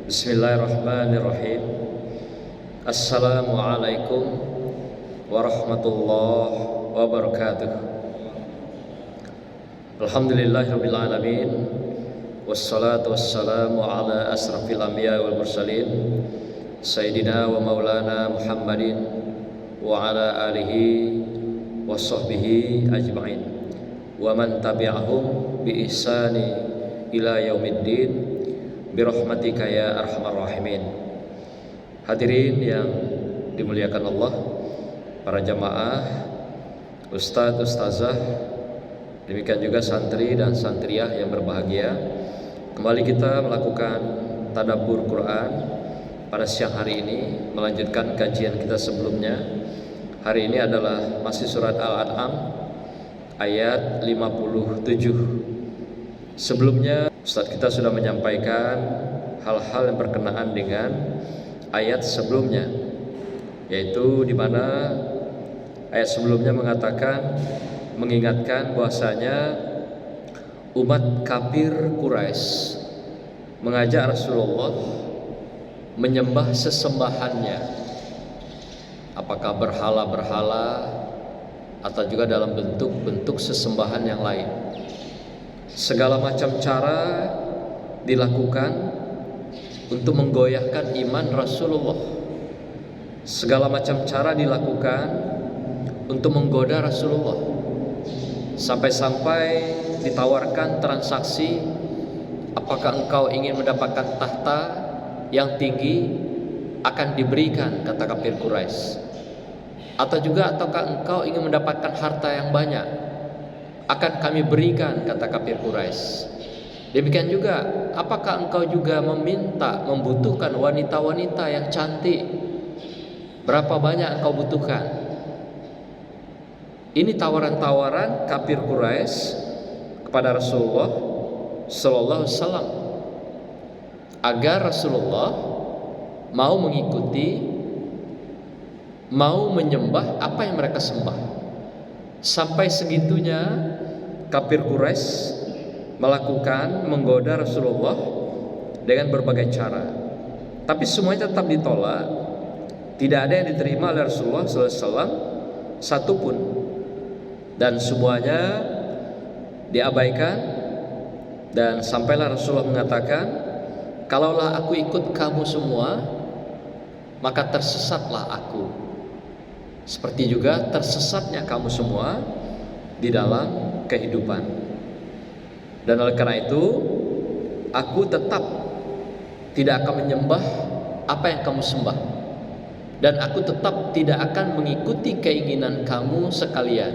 Bismillahirrahmanirrahim. Assalamualaikum warahmatullahi wabarakatuh. Alhamdulillahirabbil alamin. Wassalatu wassalamu ala asrafil anbiya wal mursalin Sayyidina wa maulana Muhammadin wa ala alihi wa sahbihi ajma'in wa man tabi'ahum bi ihsani ila yaumiddin birahmatika ya arhamar rahimin. Hadirin yang dimuliakan Allah, para jamaah, ustadz, ustazah, demikian juga santri dan santriah yang berbahagia. Kembali kita melakukan tadabbur Quran pada siang hari ini, melanjutkan kajian kita sebelumnya. Hari ini adalah masih surat Al-An'am ayat 57. Sebelumnya Ustadz kita sudah menyampaikan hal-hal yang berkenaan dengan ayat sebelumnya, yaitu di mana ayat sebelumnya mengingatkan bahwasanya umat kafir Quraisy mengajak Rasulullah menyembah sesembahannya, apakah berhala-berhala atau juga dalam bentuk-bentuk sesembahan yang lain. Segala macam cara dilakukan untuk menggoyahkan iman Rasulullah. Segala macam cara dilakukan untuk menggoda Rasulullah. Sampai-sampai ditawarkan transaksi, apakah engkau ingin mendapatkan tahta yang tinggi, akan diberikan, kata kafir Quraisy. Ataukah engkau ingin mendapatkan harta yang banyak, akan kami berikan, kata kafir Quraisy. Demikian juga, apakah engkau juga membutuhkan wanita-wanita yang cantik? Berapa banyak engkau butuhkan? Ini tawaran-tawaran kafir Quraisy kepada Rasulullah sallallahu alaihi wasallam agar Rasulullah mau mengikuti, mau menyembah apa yang mereka sembah. Sampai segitunya kafir Quraisy menggoda Rasulullah dengan berbagai cara. Tapi semuanya tetap ditolak. Tidak ada yang diterima oleh Rasulullah SAW satupun. Dan semuanya diabaikan. Dan sampailah Rasulullah mengatakan, kalaulah aku ikut kamu semua, maka tersesatlah aku. Seperti juga tersesatnya kamu semua di dalam kehidupan. Dan oleh karena itu, aku tetap tidak akan menyembah apa yang kamu sembah, dan aku tetap tidak akan mengikuti keinginan kamu sekalian.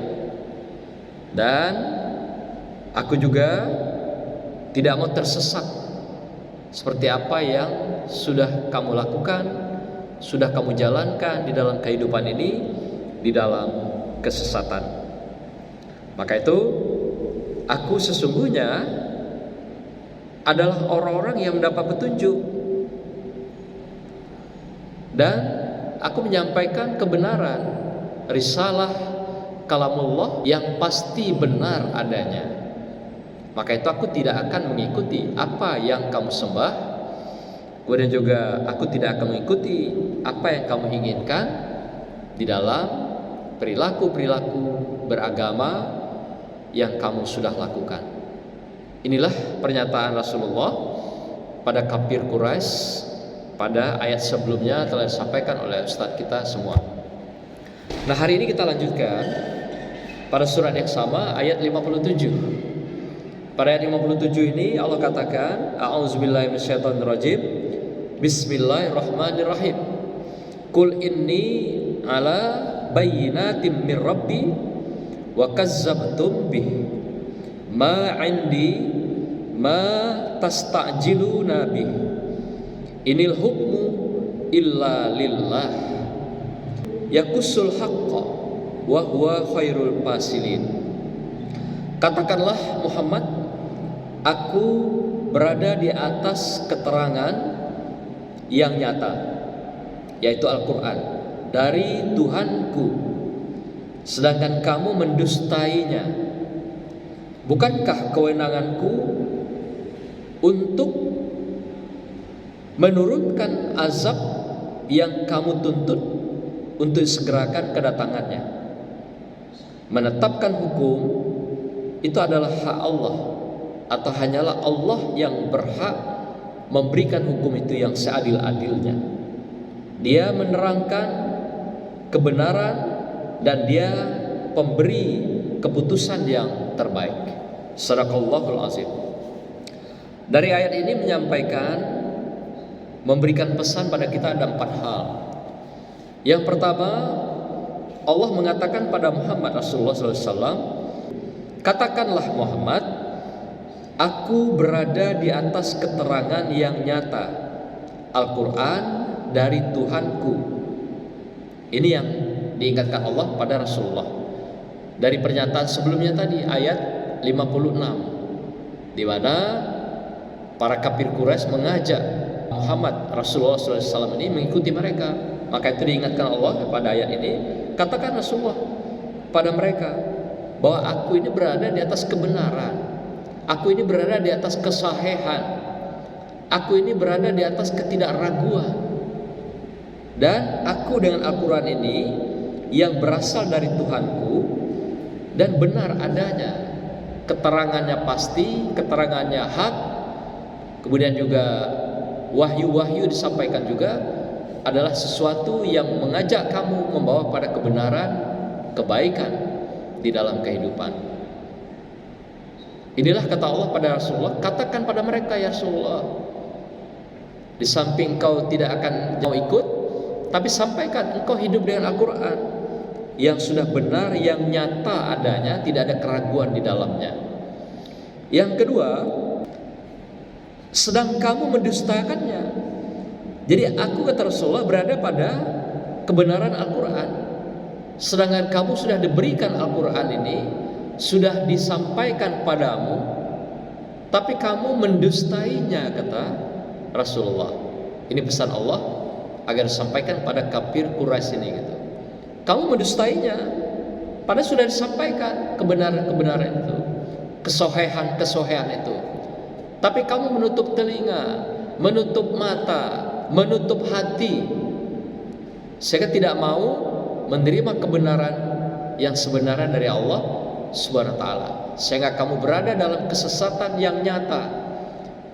Dan aku juga tidak mau tersesat seperti apa yang sudah kamu lakukan, sudah kamu jalankan di dalam kehidupan ini, di dalam kesesatan. Maka itu, aku sesungguhnya adalah orang-orang yang mendapat petunjuk, dan aku menyampaikan kebenaran, risalah kalamullah yang pasti benar adanya. Maka itu aku tidak akan mengikuti apa yang kamu sembah, kemudian juga aku tidak akan mengikuti apa yang kamu inginkan di dalam perilaku-perilaku beragama yang kamu sudah lakukan. Inilah pernyataan Rasulullah pada kafir Quraisy pada ayat sebelumnya telah disampaikan oleh Ustadz kita semua. Nah, hari ini kita lanjutkan pada surat yang sama, ayat 57. Pada ayat 57 ini Allah katakan, a'udzubillahi minasyaitonirrajim, bismillahirrahmanirrahim, qul inni ala bayyinatin min rabbi wa kazzabtum bih ma 'indi ma tasta'jiluna bih inil hukmu illa lillah yakussul haqqa wa huwa khairul fasilin. Katakanlah Muhammad, aku berada di atas keterangan yang nyata, yaitu Al-Quran dari Tuhanku, sedangkan kamu mendustainya. Bukankah kewenanganku untuk menurunkan azab yang kamu tuntut untuk segerakan kedatangannya. Menetapkan hukum itu adalah hak Allah, atau hanyalah Allah yang berhak memberikan hukum itu yang seadil-adilnya. Dia menerangkan kebenaran dan dia pemberi keputusan yang terbaik. Shadaqallahul azim. Dari ayat ini menyampaikan, memberikan pesan pada kita ada 4 hal. Yang pertama, Allah mengatakan pada Muhammad Rasulullah SAW, katakanlah Muhammad, aku berada di atas keterangan yang nyata, Al-Quran dari Tuhanku. Ini yang diingatkan Allah pada Rasulullah. Dari pernyataan sebelumnya tadi, ayat 56, di mana para kafir Quraisy mengajak Muhammad Rasulullah SAW ini mengikuti mereka. Maka itu diingatkan Allah pada ayat ini, katakan Rasulullah pada mereka bahwa aku ini berada di atas kebenaran, aku ini berada di atas kesahihan, aku ini berada di atas ketidakraguan, dan aku dengan Al-Quran ini yang berasal dari Tuhanku dan benar adanya, keterangannya pasti, keterangannya hak. Kemudian juga wahyu-wahyu disampaikan juga adalah sesuatu yang mengajak kamu membawa pada kebenaran, kebaikan di dalam kehidupan. Inilah kata Allah pada Rasulullah, katakan pada mereka ya Rasulullah, di samping engkau tidak akan mau ikut, tapi sampaikan engkau hidup dengan Al-Quran yang sudah benar, yang nyata adanya, tidak ada keraguan di dalamnya. Yang kedua, sedang kamu mendustakannya. Jadi aku, kata Rasulullah, berada pada kebenaran Al-Quran, sedangkan kamu sudah diberikan Al-Quran ini, sudah disampaikan padamu, tapi kamu mendustainya, kata Rasulullah. Ini pesan Allah agar disampaikan pada kafir Quraisy ini gitu. Kamu mendustainya, padahal sudah disampaikan kebenaran-kebenaran itu, kesohihan itu. Tapi kamu menutup telinga, menutup mata, menutup hati, sehingga tidak mau menerima kebenaran yang sebenarnya dari Allah Subhanahu wa taala. Sehingga kamu berada dalam kesesatan yang nyata,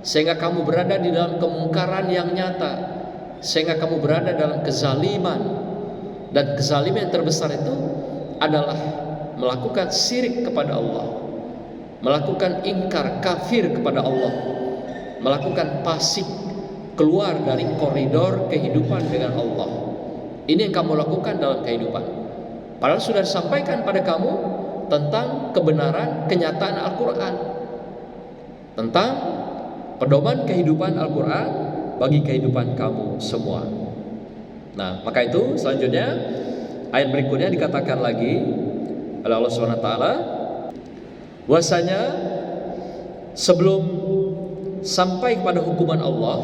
sehingga kamu berada di dalam kemungkaran yang nyata, sehingga kamu berada dalam kezaliman. Dan kezaliman yang terbesar itu adalah melakukan syirik kepada Allah, melakukan ingkar, kafir kepada Allah, melakukan fasik, keluar dari koridor kehidupan dengan Allah. Ini yang kamu lakukan dalam kehidupan, padahal sudah disampaikan pada kamu tentang kebenaran kenyataan Al-Quran, tentang pedoman kehidupan Al-Quran bagi kehidupan kamu semua. Nah, maka itu selanjutnya ayat berikutnya dikatakan lagi oleh Allah SWT, bahwasanya sebelum sampai kepada hukuman Allah,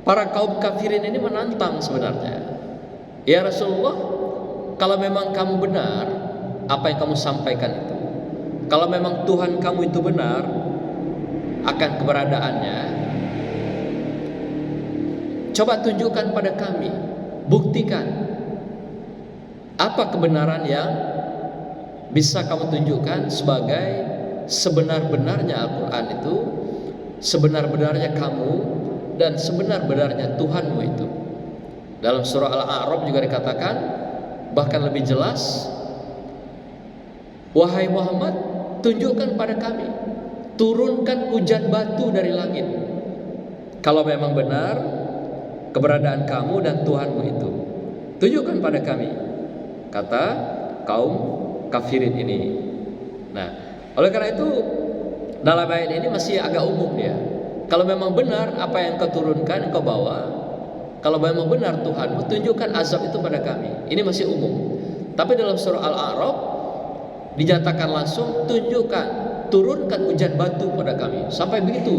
para kaum kafirin ini menantang sebenarnya. Ya Rasulullah, kalau memang kamu benar apa yang kamu sampaikan itu, kalau memang Tuhan kamu itu benar akan keberadaannya, coba tunjukkan pada kami, buktikan apa kebenaran yang bisa kamu tunjukkan sebagai sebenar-benarnya Al-Quran itu, sebenar-benarnya kamu, dan sebenar-benarnya Tuhanmu itu. Dalam surah Al-A'raf juga dikatakan, bahkan lebih jelas, wahai Muhammad, tunjukkan pada kami, turunkan hujan batu dari langit kalau memang benar keberadaan kamu dan Tuhanmu itu. Tunjukkan pada kami, kata kaum kafirin ini. Nah, oleh karena itu dalam ayat ini masih agak umum dia. Kalau memang benar apa yang kau turunkan, kau bawa, kalau memang benar Tuhanmu, tunjukkan azab itu pada kami. Ini masih umum. Tapi dalam surah Al-A'raf dinyatakan langsung, tunjukkan, turunkan hujan batu pada kami. Sampai begitu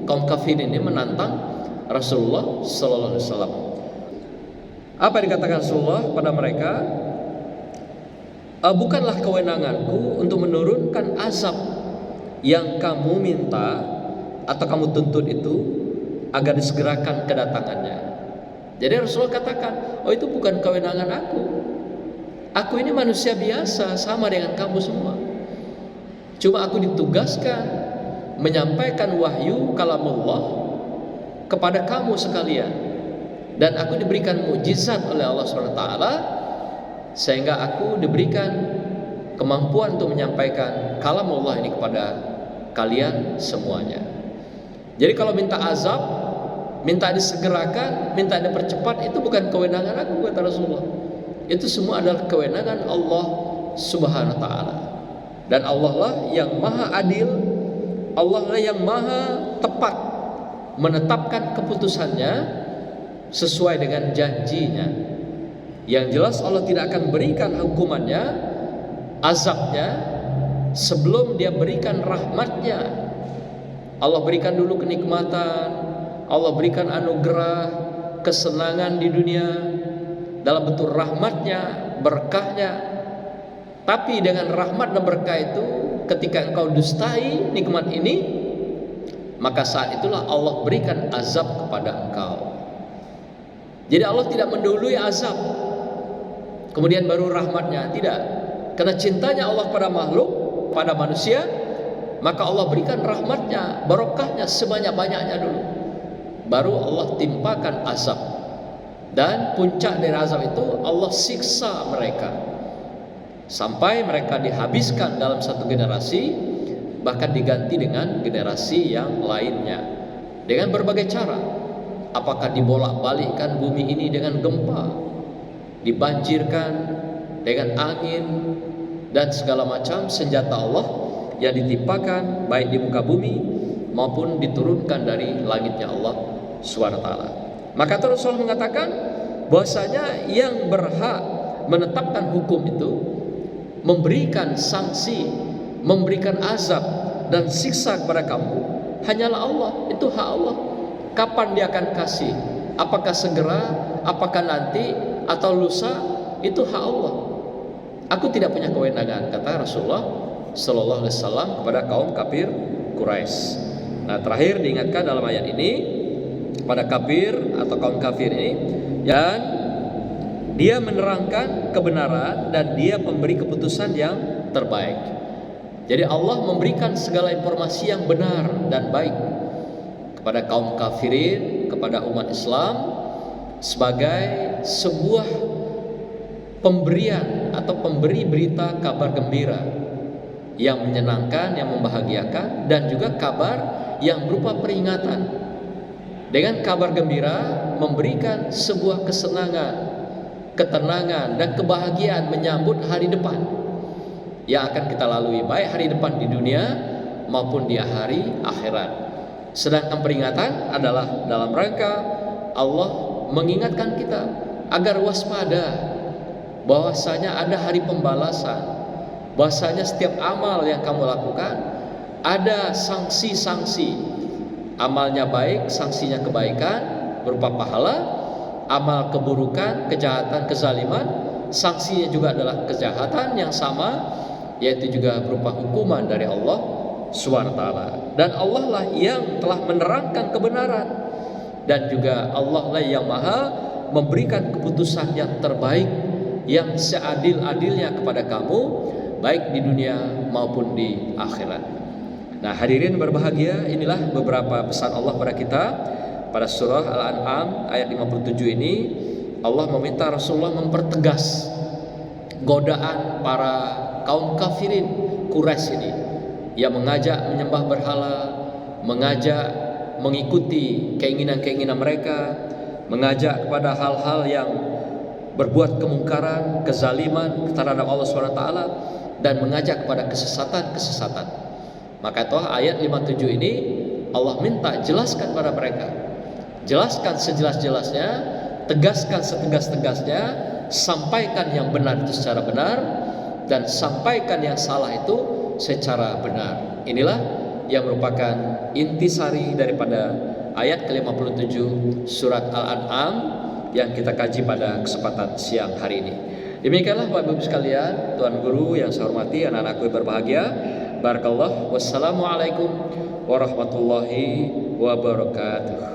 kaum kafirin ini menantang Rasulullah Sallallahu Alaihi Wasallam. Apa yang dikatakan Rasulullah pada mereka? Bukanlah kewenanganku untuk menurunkan azab yang kamu minta atau kamu tuntut itu agar disegerakan kedatangannya. Jadi Rasulullah katakan, oh itu bukan kewenangan aku. Aku ini manusia biasa sama dengan kamu semua. Cuma aku ditugaskan menyampaikan wahyu kalamullah kepada kamu sekalian. Dan aku diberikan mukjizat oleh Allah SWT, sehingga aku diberikan kemampuan untuk menyampaikan kalamullah ini kepada kalian semuanya. Jadi kalau minta azab, minta disegerakan, minta dipercepat, itu bukan kewenangan aku, kata Rasulullah. Itu semua adalah kewenangan Allah Subhanahu wa taala. Dan Allah lah yang maha adil, Allah lah yang maha tepat menetapkan keputusannya sesuai dengan janjinya. Yang jelas Allah tidak akan berikan hukumannya, azabnya, sebelum dia berikan rahmatnya. Allah berikan dulu kenikmatan, Allah berikan anugerah, kesenangan di dunia dalam bentuk rahmatnya, berkahnya. Tapi dengan rahmat dan berkah itu, ketika engkau dustai nikmat ini, maka saat itulah Allah berikan azab kepada engkau. Jadi Allah tidak mendahului azab kemudian baru rahmatnya, tidak. Karena cintanya Allah pada makhluk, pada manusia, maka Allah berikan rahmatnya, barokahnya sebanyak-banyaknya dulu, baru Allah timpakan azab. Dan puncak dari azab itu Allah siksa mereka sampai mereka dihabiskan dalam satu generasi, bahkan diganti dengan generasi yang lainnya dengan berbagai cara. Apakah dibolak-balikkan bumi ini dengan gempa, dibanjirkan dengan angin, dan segala macam senjata Allah yang ditimpakan baik di muka bumi maupun diturunkan dari langitnya Allah SWT. Maka Rasulullah mengatakan bahwasanya yang berhak menetapkan hukum itu, memberikan sanksi, memberikan azab dan siksa kepada kamu, hanyalah Allah. Itu hak Allah. Kapan dia akan kasih? Apakah segera, apakah nanti, atau lusa? Itu hak Allah. Aku tidak punya kewenangan, kata Rasulullah Sallallahu Alaihi Wasallam kepada kaum kafir Quraisy. Nah, terakhir diingatkan dalam ayat ini pada kafir atau kaum kafir ini, dan dia menerangkan kebenaran dan dia memberi keputusan yang terbaik. Jadi Allah memberikan segala informasi yang benar dan baik kepada kaum kafirin, kepada umat Islam, sebagai sebuah pemberian atau pemberi berita kabar gembira yang menyenangkan, yang membahagiakan, dan juga kabar yang berupa peringatan. Dengan kabar gembira memberikan sebuah kesenangan, ketenangan, dan kebahagiaan menyambut hari depan yang akan kita lalui, baik hari depan di dunia maupun di hari akhirat. Sedangkan peringatan adalah dalam rangka Allah mengingatkan kita agar waspada, bahwasanya ada hari pembalasan, bahwasanya setiap amal yang kamu lakukan ada sanksi-sanksi. Amalnya baik, sanksinya kebaikan berupa pahala. Amal keburukan, kejahatan, kezaliman, sanksinya juga adalah kejahatan yang sama, yaitu juga berupa hukuman dari Allah SWT. Dan Allah lah yang telah menerangkan kebenaran, dan juga Allah lah yang maha memberikan keputusan yang terbaik, yang seadil-adilnya kepada kamu, baik di dunia maupun di akhirat. Nah, hadirin berbahagia, inilah beberapa pesan Allah pada kita pada surah Al-An'am ayat 57 ini. Allah meminta Rasulullah mempertegas godaan para kaum kafirin Quraisy ini yang mengajak menyembah berhala, mengajak mengikuti keinginan-keinginan mereka, mengajak kepada hal-hal yang berbuat kemungkaran, kezaliman terhadap Allah SWT, dan mengajak kepada kesesatan-kesesatan. Maka itu ayat 57 ini Allah minta jelaskan pada mereka, jelaskan sejelas-jelasnya, tegaskan setegas-tegasnya, sampaikan yang benar itu secara benar, dan sampaikan yang salah itu secara benar. Inilah yang merupakan intisari daripada ayat ke-57 surat Al-An'am yang kita kaji pada kesempatan siang hari ini. Demikianlah Bapak Ibu sekalian, Tuan Guru yang saya hormati, anak-anakku yang berbahagia. Barakallah. Wassalamualaikum warahmatullahi wabarakatuh.